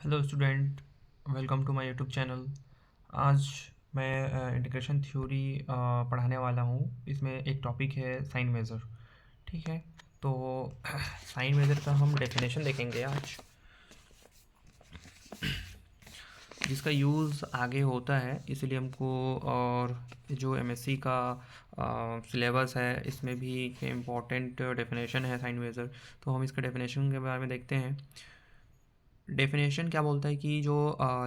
Hello student, welcome to my YouTube channel. आज मैं integration theory पढ़ाने वाला हूँ। इसमें एक टॉपिक है साइन मेजर। ठीक है, तो साइन मेजर का हम डेफिनेशन देखेंगे आज, जिसका यूज़ आगे होता है, इसलिए हमको। और जो एमएससी का सिलेबस है, इसमें भी इम्पॉर्टेंट डेफिनेशन है साइन मेजर। तो हम इसका डेफिनेशन के बारे में देखते हैं। डेफिनेशन क्या बोलता है कि जो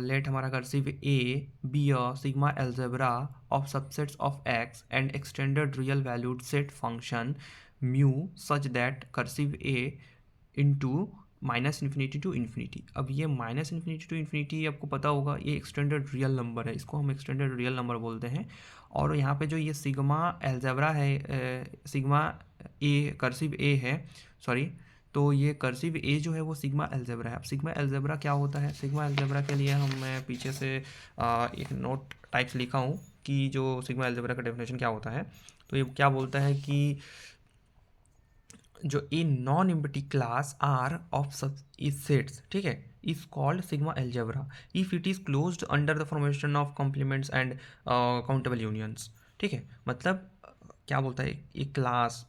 लेट हमारा cursive A B a sigma algebra of subsets of X and extended real valued set function mu such that cursive A into minus infinity to infinity. अब ये माइनस इन्फिनिटी टू इन्फिनिटी आपको पता होगा, ये extended real number है, इसको हम extended real number बोलते हैं। और यहाँ पे जो ये सिग्मा एल्जेब्रा है, सिग्मा ए कर्सिव ए है, सॉरी, तो ये कर्सिव ए जो है वो सिग्मा एल्जेब्रा है। अब सिग्मा एल्जेब्रा क्या होता है? सिग्मा एल्जेब्रा के लिए मैं पीछे से एक नोट टाइप्स लिखा हूँ कि जो सिग्मा एल्जेब्रा का डेफिनेशन क्या होता है। तो ये क्या बोलता है कि जो a non empty class R of subsets, ठीक है, is called sigma algebra if it is closed under the formation of complements and countable unions. ठीक है, मतलब क्या बोलता है, एक क्लास,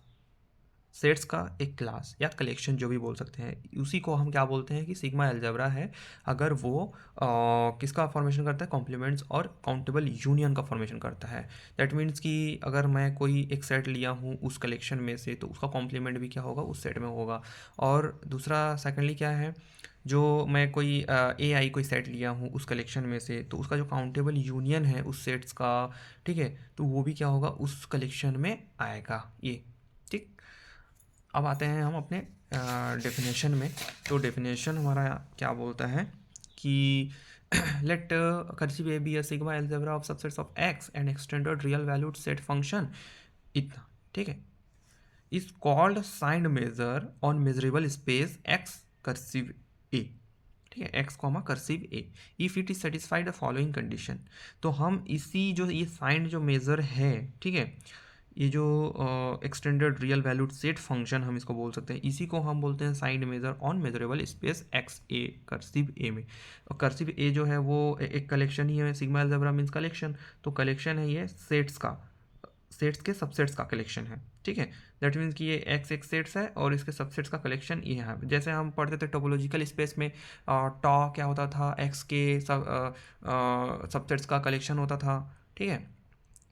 सेट्स का एक क्लास या कलेक्शन जो भी बोल सकते हैं, उसी को हम क्या बोलते हैं कि सिग्मा एल्जेब्रा है, अगर वो किसका फॉर्मेशन करता है? कॉम्प्लीमेंट्स और काउंटेबल यूनियन का फॉर्मेशन करता है। दैट मीन्स कि अगर मैं कोई एक सेट लिया हूँ उस कलेक्शन में से, तो उसका कॉम्प्लीमेंट भी क्या होगा? उस सेट में होगा। और दूसरा सेकेंडली क्या है, जो मैं कोई ए आई कोई सेट लिया हूँ उस कलेक्शन में से, तो उसका जो काउंटेबल यूनियन है उस सेट्स का, ठीक है, तो वो भी क्या होगा? उस कलेक्शन में आएगा ये। ठीक, अब आते हैं हम अपने डेफिनेशन में। तो डेफिनेशन हमारा क्या बोलता है कि let cursive A B a sigma algebra of subsets of X and extended real valued set function इतना, ठीक है, is called signed measure on measurable space X cursive A. ठीक है, X comma cursive A if it is satisfied the following condition. तो हम इसी जो ये साइंड जो मेजर है, ठीक है, ये जो extended real valued set function हम इसको बोल सकते हैं, इसी को हम बोलते हैं signed measure on measurable space X A cursive A में। और कर्सिव ए जो है वो एक कलेक्शन ही है, सिग्मा एल्जेब्रा मीन्स कलेक्शन, तो कलेक्शन है ये सेट्स का, सेट्स के सबसेट्स का कलेक्शन है। ठीक है, दैट मीन्स कि ये एक्स एक सेट्स है और इसके सबसेट्स का कलेक्शन ये है। जैसे हम पढ़ते थे टोपोलॉजिकल स्पेस में, टॉ क्या होता था? एक्स के सबसेट्स का कलेक्शन होता था। ठीक है,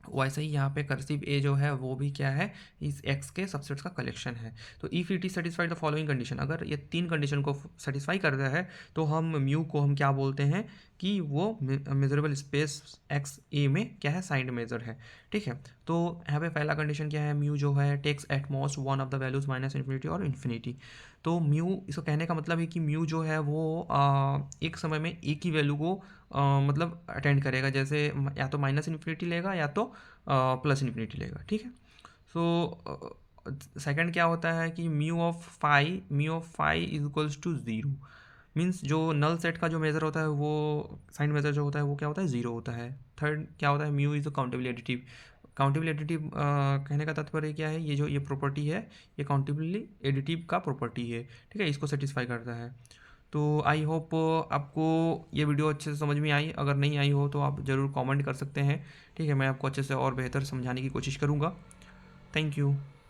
वैसे ही यहाँ पे कर्सिव ए जो है वो भी क्या है? इस एक्स के सबसेट्स का कलेक्शन है। तो if it is satisfied the following condition, अगर ये तीन कंडीशन को सेटिस्फाई करता है, तो हम म्यू को हम क्या बोलते हैं कि वो मेजरेबल स्पेस एक्स ए में क्या है? साइंड मेजर है। ठीक है, तो यहाँ पे पहला कंडीशन क्या है? म्यू जो है takes at most one of the values minus infinity और इन्फिनिटी। तो म्यू, इसको कहने का मतलब है कि म्यू जो है वो एक समय में एक ही वैल्यू को मतलब अटेंड करेगा, जैसे या तो माइनस इन्फिनिटी लेगा या तो प्लस इन्फिनिटी लेगा। ठीक है, सो सेकंड क्या होता है कि mu of phi is equals to zero. Means जो नल सेट का जो मेज़र होता है वो साइन मेज़र जो होता है वो क्या होता है? ज़ीरो होता है। थर्ड क्या होता है? Mu is a countable additive. Countable additive कहने का तात्पर्य क्या है? ये जो ये प्रॉपर्टी है, ये काउंटेबली एडिटिव का प्रॉपर्टी है। ठीक है, इसको सेटिस्फाई करता है। तो आई होप आपको ये वीडियो अच्छे से समझ में आई। अगर नहीं आई हो तो आप ज़रूर कमेंट कर सकते हैं। ठीक है, मैं आपको अच्छे से और बेहतर समझाने की कोशिश करूँगा। Thank you.